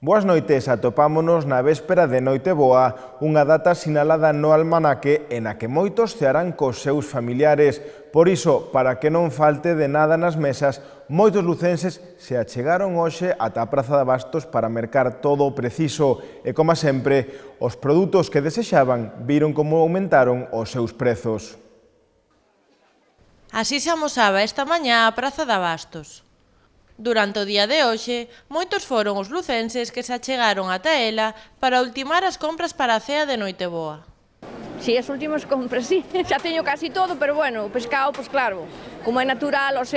Boas noites, atopámonos na véspera de Noiteboa, unha data sinalada no almanaque e na que moitos cearán cos seus familiares. Por iso, para que non falte de nada nas mesas, moitos lucenses se achegaron hoxe ata a Praza de Abastos para mercar todo o preciso e, como sempre, os produtos que desexaban viron como aumentaron os seus prezos. Así se amosaba esta mañá a Praza de Abastos. Durante o día de hoxe, moitos foron os lucenses que se achegaron ata ela para ultimar as compras para a cea de Noiteboa. Si, as últimas compras, sí. Xa teño casi todo, pero bueno, o pescado, pois claro, como é natural, ao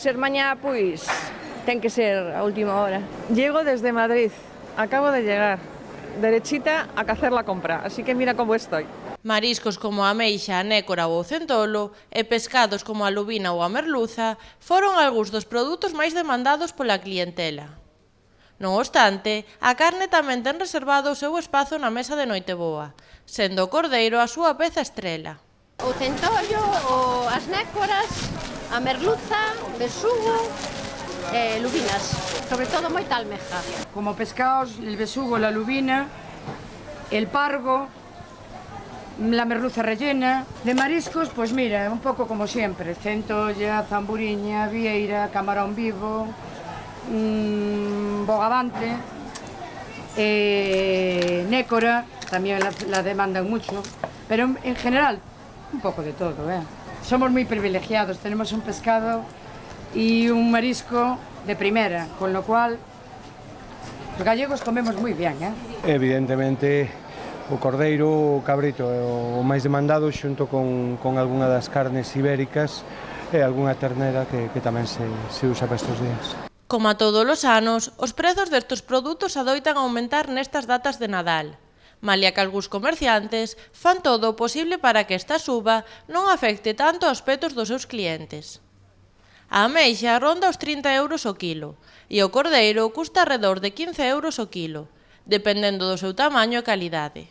ser mañá, pois ten que ser a última hora. Llego desde Madrid, acabo de llegar, derechita a hacer la compra, así que mira cómo estoy. Mariscos como a ameixa, a nécora ou o centolo e pescados como a lubina ou a merluza foron algúns dos produtos máis demandados pola clientela. Non obstante, a carne tamén ten reservado o seu espazo na mesa de Noiteboa, sendo o cordeiro a súa peza estrela. O centollo, as nécoras, a merluza, besugo e lubinas, sobre todo moita almeja. Como pescados, el besugo, la lubina, el pargo, la merluza rellena. De mariscos, pues mira, un pouco como sempre, centolla, zamburiña, vieira, camarón vivo, bogavante, nécora, tamén la demandan mucho, pero en general un pouco de todo, Somos moi privilegiados, tenemos un pescado y un marisco de primera, con lo cual os gallegos comemos moi bien, Evidentemente, o cordeiro, o cabrito é o máis demandado xunto con algunha das carnes ibéricas e algunha ternera que tamén se usa para estes días. Como a todos os anos, os prezos destes produtos adoitan aumentar nestas datas de Nadal, malia que algúns comerciantes fan todo o posible para que esta suba non afecte tanto aos petos dos seus clientes. A ameixa ronda os 30 euros o quilo e o cordeiro custa alrededor de 15 euros o quilo, dependendo do seu tamaño e calidade.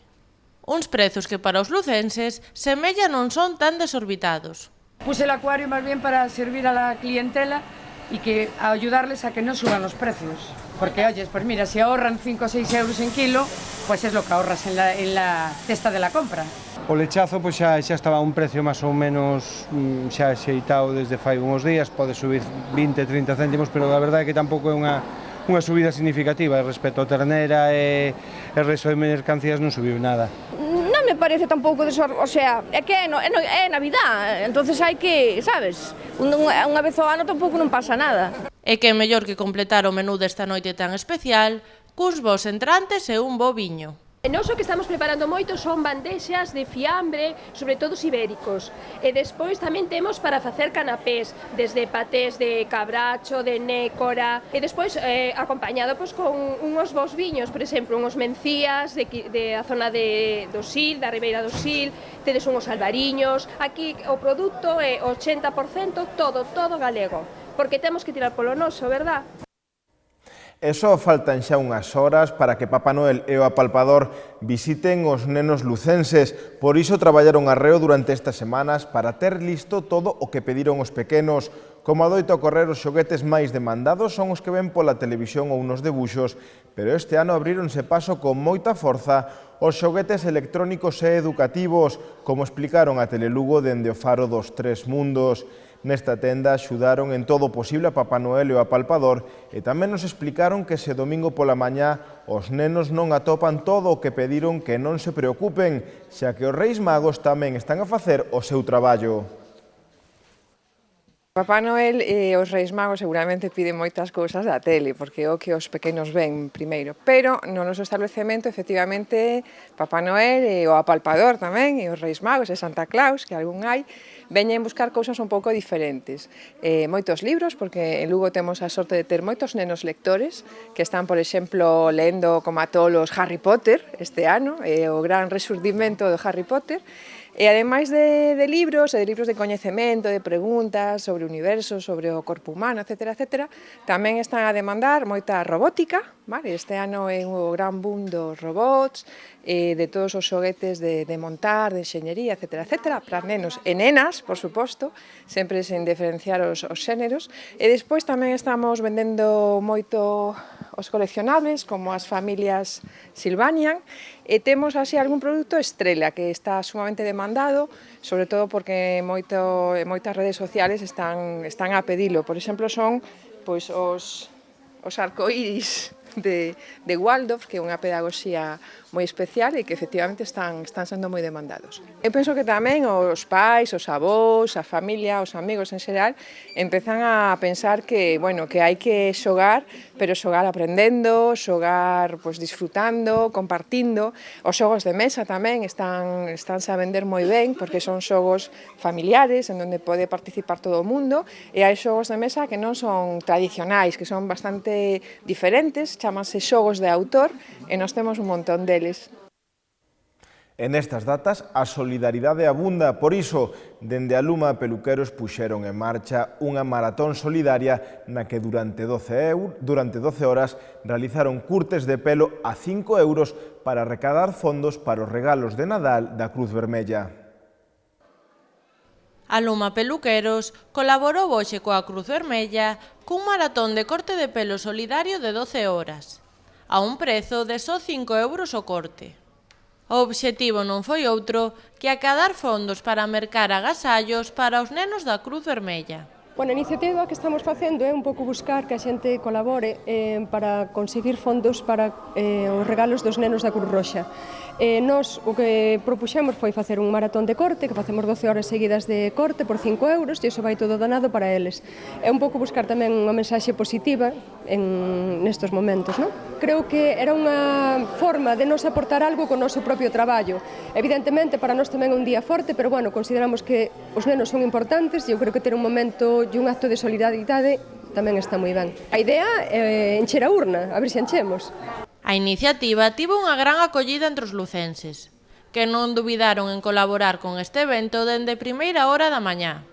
Uns prezos que para os lucenses semella non son tan desorbitados. Puse el acuario más bien para servir a la clientela y que a ayudarles a que no suban los precios. Porque, oyes, pues mira, si ahorran 5 o 6 euros en kilo, pues es lo que ahorras en la cesta de la compra. O lechazo pois xa estaba a un precio máis ou menos xa xeitado desde fai uns días, pode subir 20-30 céntimos, pero a verdade é que tampouco é unha subida significativa respecto a ternera e resto de mercancías non subiu nada. Non me parece tampouco o sea, é que é Navidad, entonces hai que, sabes, unha vez ao ano tampouco non pasa nada. E que é mellor que completar o menú desta noite tan especial cuns bos entrantes e un bo viño. E nós o que estamos preparando moito son bandexas de fiambre, sobre todo os ibéricos. E despois tamén temos para facer canapés, desde patés de cabracho, de nécora, e despois acompañado con unhos bons viños, por exemplo, unhos mencías de a zona do Sil, da Ribeira do Sil, tedes unhos albariños. Aquí o produto é 80% todo galego, porque temos que tirar polo noso, verdad? E só faltan xa unhas horas para que Papá Noel e o apalpador visiten os nenos lucenses. Por iso traballaron arreo durante estas semanas para ter listo todo o que pediron os pequenos. Como adoita ocorrer, os xoguetes máis demandados son os que ven pola televisión ou nos debuxos, pero este ano abríronse paso con moita forza os xoguetes electrónicos e educativos, como explicaron a Telelugo dende o Faro dos Tres Mundos. Nesta tenda axudaron en todo o posible a Papá Noel e o apalpador e tamén nos explicaron que se domingo pola mañá os nenos non atopan todo o que pediron que non se preocupen, xa que os Reis Magos tamén están a facer o seu traballo. Papá Noel e os Reis Magos seguramente piden moitas cousas da tele, porque é o que os pequenos ven primeiro. Pero no noso establecemento, efectivamente, Papá Noel e o apalpador tamén, e os Reis Magos e Santa Claus, que algún hai, veñen buscar cousas un pouco diferentes. Moitos libros, porque en Lugo temos a sorte de ter moitos nenos lectores, que están, por exemplo, lendo como a tolos Harry Potter este ano, o gran resurdimento do Harry Potter, e ademais de libros, de coñecemento, de preguntas sobre o universo, sobre o corpo humano, etc., tamén están a demandar moita robótica, vale? Este ano é o gran boom dos robots, de todos os xoguetes de montar, de enxeñería, etc., para nenos e nenas, por suposto, sempre sen diferenciar os xéneros. E despois tamén estamos vendendo moito os coleccionables, como as familias Silvanian, e temos así algún produto estrela que está sumamente demandado, sobre todo porque moitas redes sociales están a pedilo. Por exemplo, son pois, os arcoíris de Waldorf, que é unha pedagogía moi especial e que efectivamente están sendo moi demandados. Eu penso que tamén os pais, os avós, a familia, os amigos en xeral empezan a pensar que, bueno, que hai que xogar, pero xogar aprendendo, xogar pois, disfrutando, compartindo. Os xogos de mesa tamén estánse a vender moi ben porque son xogos familiares en onde pode participar todo o mundo, e hai xogos de mesa que non son tradicionais, que son bastante diferentes, chamanse xogos de autor e nós temos un montón deles. En estas datas, a solidaridade abunda, por iso, dende a Luma Peluqueros puxeron en marcha unha maratón solidaria na que durante 12 horas realizaron curtes de pelo a 5 euros para recaudar fondos para os regalos de Nadal da Cruz Vermella. A Luma Peluqueros colaborou hoxe coa Cruz Vermella cun maratón de corte de pelo solidario de 12 horas, a un prezo de só 5 euros o corte. O obxectivo non foi outro que acadar fondos para mercar agasallos para os nenos da Cruz Vermella. Bueno, a iniciativa que estamos facendo é un pouco buscar que a xente colabore para conseguir fondos para os regalos dos nenos da Cruz Roxa. Nós o que propuxemos foi facer un maratón de corte, que facemos 12 horas seguidas de corte por 5 euros e iso vai todo donado para eles. É un pouco buscar tamén unha mensaxe positiva nestes momentos, non? Creo que era unha forma de nos aportar algo con o noso propio traballo. Evidentemente, para nós tamén é un día forte, pero bueno, consideramos que os nenos son importantes e eu creo que ter un momento e un acto de solidaridade tamén está moi ben. A idea é encher a urna, a ver se enchemos. A iniciativa tivo unha gran acollida entre os lucenses, que non dubidaron en colaborar con este evento dende primeira hora da mañá.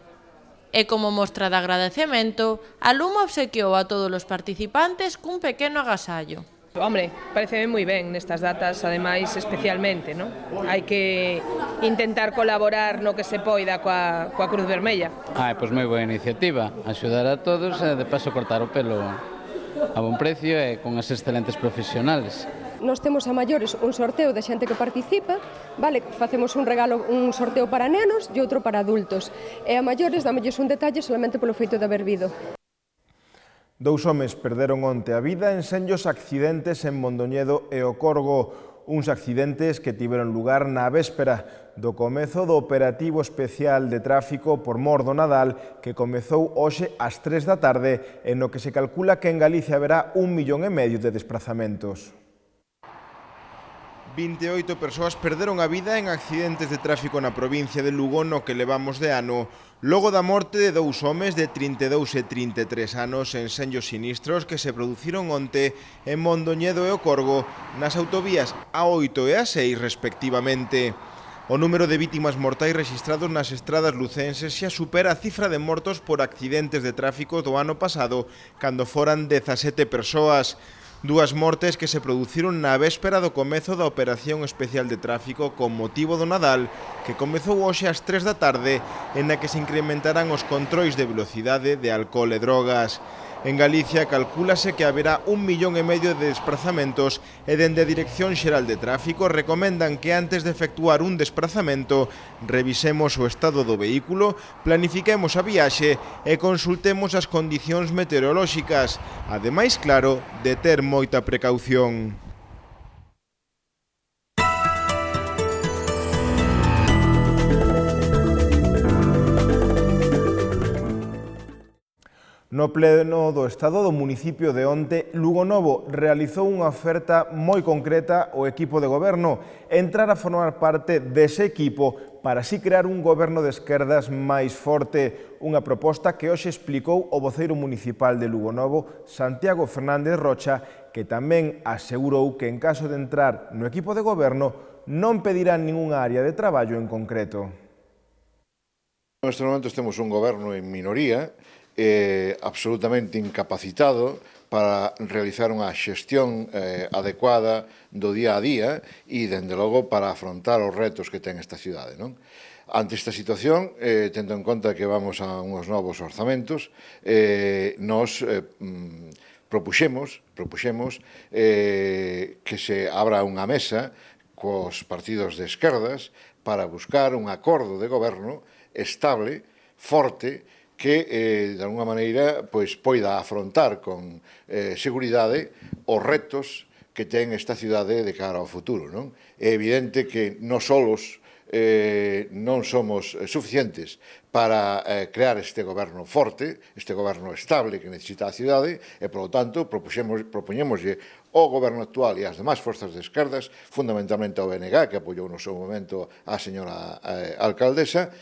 E como mostra de agradecemento, a Luma obsequiou a todos os participantes cun pequeno agasallo. Hombre, pareceme moi ben nestas datas, ademais, especialmente, non? Hai que intentar colaborar no que se poida coa Cruz Vermella. Pois moi boa iniciativa, axudar a todos e de paso cortar o pelo a bon precio e con as excelentes profesionales. Nós temos a maiores un sorteo de xente que participa, vale, facemos un sorteo para nenos e outro para adultos. E a maiores dámosles un detalle solamente polo feito de haber vido. 2 homes perderon onte a vida en senllos accidentes en Mondoñedo e o Corgo, uns accidentes que tiveron lugar na véspera do comezo do operativo especial de tráfico por mor do Nadal que comezou hoxe ás 3 da tarde e no que se calcula que en Galicia haberá 1,5 millón de desplazamentos. 28 persoas perderon a vida en accidentes de tráfico na provincia de Lugo no que levamos de ano, logo da morte de 2 homes de 32 e 33 anos en senllos sinistros que se produciron onte en Mondoñedo e o Corgo nas autovías A8 e A6 respectivamente. O número de vítimas mortais rexistrados nas estradas lucenses xa supera a cifra de mortos por accidentes de tráfico do ano pasado, cando foran 17 persoas. 2 mortes que se produciron na véspera do comezo da operación especial de tráfico con motivo do Nadal, que comezou hoxe ás 3 da tarde, en na que se incrementarán os controis de velocidade, de alcohol e drogas. En Galicia calcúlase que haberá 1,5 millón de desplazamentos e dende a Dirección Xeral de Tráfico recomendan que antes de efectuar un desplazamento revisemos o estado do vehículo, planifiquemos a viaxe e consultemos as condicións meteorolóxicas, ademais, claro, de ter moita precaución. No pleno do Estado do municipio de onte, Lugo Novo realizou unha oferta moi concreta ao equipo de goberno, entrar a formar parte dese equipo para así crear un goberno de esquerdas máis forte, unha proposta que hoxe explicou o voceiro municipal de Lugo Novo, Santiago Fernández Rocha, que tamén asegurou que en caso de entrar no equipo de goberno non pedirán ningunha área de traballo en concreto. Nestes momentos temos un goberno en minoría, absolutamente incapacitado para realizar unha xestión adecuada do día a día e, dende logo, para afrontar os retos que ten esta cidade, non? Ante esta situación, tendo en conta que vamos a uns novos orzamentos, nos propuxemos que se abra unha mesa cos partidos de esquerdas para buscar un acordo de goberno estable, forte, que, de alguna maneira, poida afrontar con seguridade os retos que ten esta cidade de cara ao futuro. É evidente que non solos non somos suficientes para crear este goberno forte, este goberno estable que necesita a cidade, e, polo tanto, propoñémoslle ao goberno actual e ás demais forzas de esquerdas, fundamentalmente ao BNG, que apoiou no seu momento a señora alcaldesa,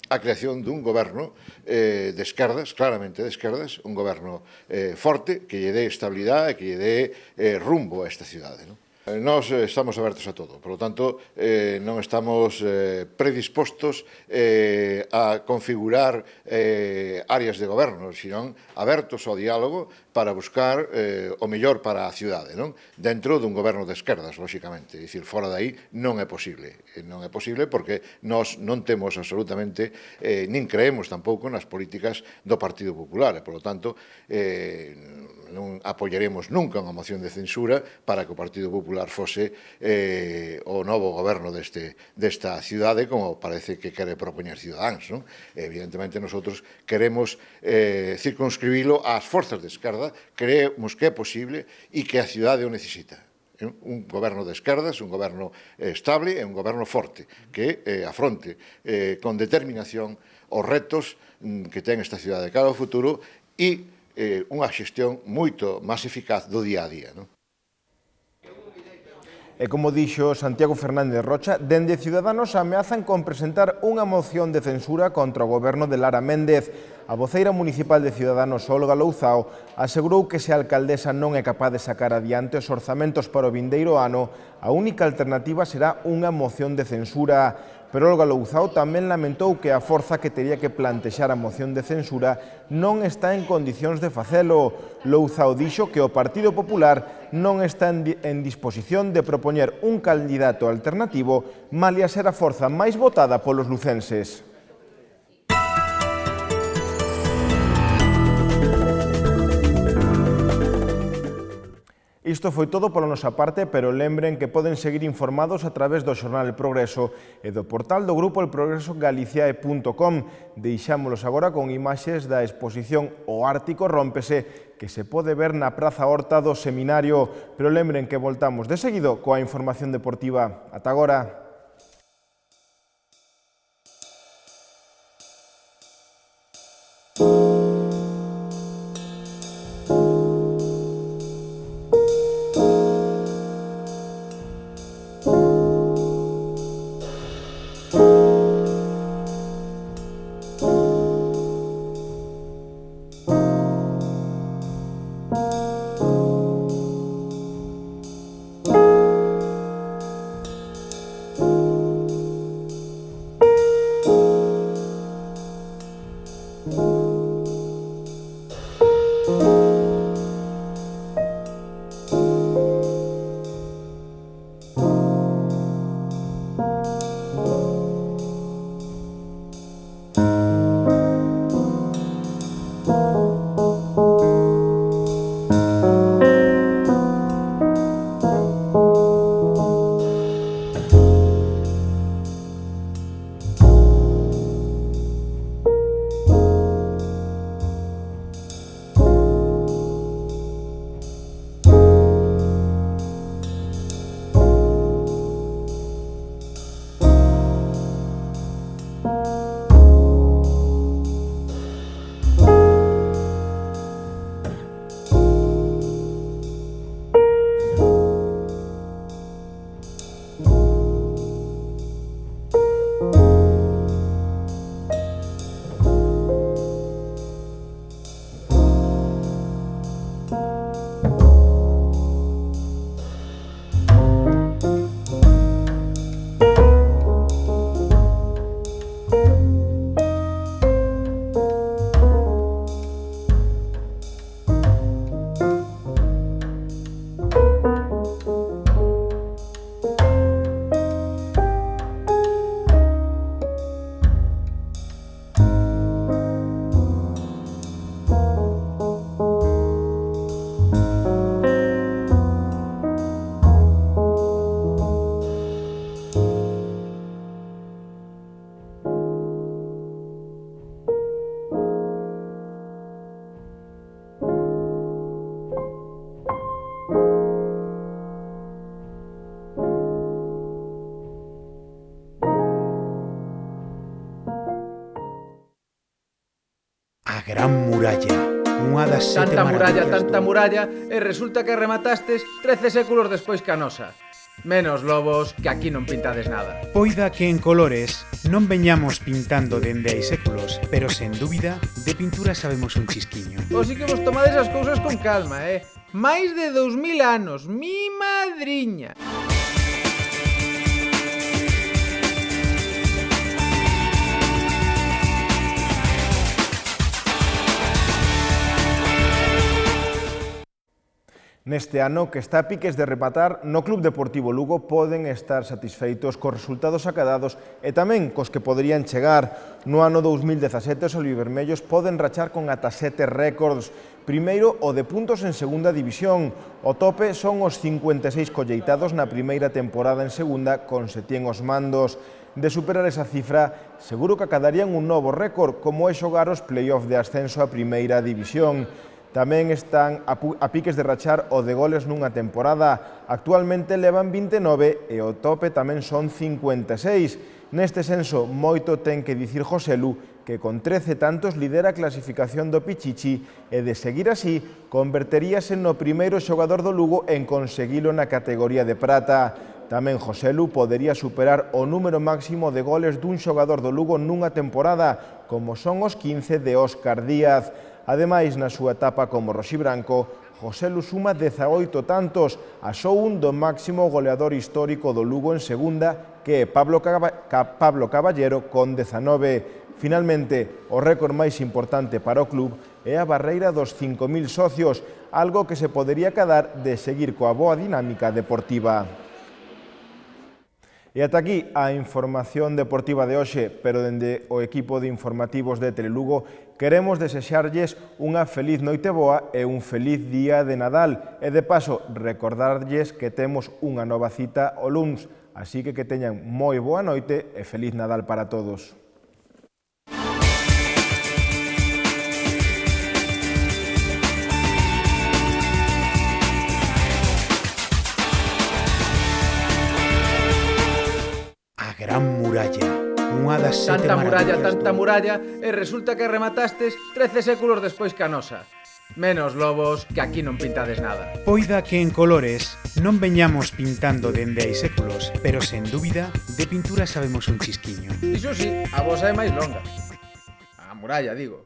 a creación dun goberno de esquerdas, claramente de esquerdas, un goberno forte, que lle dé estabilidade e que lle dé rumbo a esta cidade. Nós estamos abertos a todo, por lo tanto, non estamos predispostos a configurar áreas de goberno, sino abertos ao diálogo para buscar o mellor para a cidade, dentro dun goberno de esquerdas, lóxicamente. É dicir, fora dai non é posible. Non é posible porque nós non temos absolutamente, nin creemos tampouco nas políticas do Partido Popular, e, por lo tanto, non apoiaremos nunca unha moción de censura para que o Partido Popular fose o novo goberno desta cidade, como parece que quere propoñer Ciudadanos. Evidentemente, nosotros queremos circunscribilo ás forzas de esquerda, creemos que é posible e que a cidade o necesita. Un goberno de esquerdas, un goberno estable e un goberno forte, que afronte con determinación os retos que ten esta cidade de cara ao futuro e unha xestión moito máis eficaz do día a día. E como dixo Santiago Fernández Rocha, dende Ciudadanos ameazan con presentar unha moción de censura contra o goberno de Lara Méndez. A voceira municipal de Ciudadanos, Olga Louzao, asegurou que se a alcaldesa non é capaz de sacar adiante os orzamentos para o vindeiro ano, a única alternativa será unha moción de censura. Pero Olga Louzao tamén lamentou que a forza que tería que plantexar a moción de censura non está en condicións de facelo. Louzao dixo que o Partido Popular non está en disposición de propoñer un candidato alternativo, malia ser a forza máis votada polos lucenses. Isto foi todo pola nosa parte, pero lembren que poden seguir informados a través do xornal El Progreso e do portal do grupo elprogresogaliciae.com. Deixámolos agora con imaxes da exposición O Ártico rómpese, que se pode ver na Praza Horta do Seminario, pero lembren que voltamos de seguido coa información deportiva. Ata agora. tanta muralla, e resulta que rematastes 13 séculos despois que a nosa. Menos lobos, que aquí non pintades nada. Poida que en colores non veñamos pintando dende hai séculos, pero sen dúbida, de pintura sabemos un chisquiño. O si que vos tomades as cousas con calma, máis de 2000 anos, mi madriña. Neste ano, que está a piques de rematar, no Club Deportivo Lugo poden estar satisfeitos cos resultados acadados e tamén cos que poderían chegar. No ano 2017, os albivermellos poden rachar con ata 7 récords. Primeiro, o de puntos en segunda división. O tope son os 56 colleitados na primeira temporada en segunda, con 7 os mandos. De superar esa cifra, seguro que acadarían un novo récord, como é xogar os play-off de ascenso a primeira división. Tamén están a piques de rachar o de goles nunha temporada. Actualmente levan 29 e o tope tamén son 56. Neste senso, moito ten que dicir Joselu, que con 13 tantos lidera a clasificación do Pichichi e de seguir así, converteríase no primeiro xogador do Lugo en conseguilo na categoría de prata. Tamén Joselu podería superar o número máximo de goles dun xogador do Lugo nunha temporada, como son os 15 de Óscar Díaz. Ademais, na súa etapa como rosibranco, Joselu suma 18 tantos, a só un do máximo goleador histórico do Lugo en segunda, que é Pablo Caballero, con 19. Finalmente, o récord máis importante para o club é a barreira dos 5.000 socios, algo que se podería cadar de seguir coa boa dinámica deportiva. E ata aquí a información deportiva de hoxe, pero dende o equipo de informativos de Telelugo queremos desexarlles unha feliz noite boa e un feliz día de Nadal. E de paso, recordarlles que temos unha nova cita o luns, así que teñan moi boa noite e feliz Nadal para todos. Gran muralla, unha das 7 maravillas. Tanta muralla, e resulta que rematastes 13 séculos despois que a nosa. Menos lobos, que aquí non pintades nada. Poida que en colores non veñamos pintando dende hai séculos, pero sen dúbida, de pintura sabemos un chisquiño. Iso sí, a vosa é máis longa. A muralla, digo.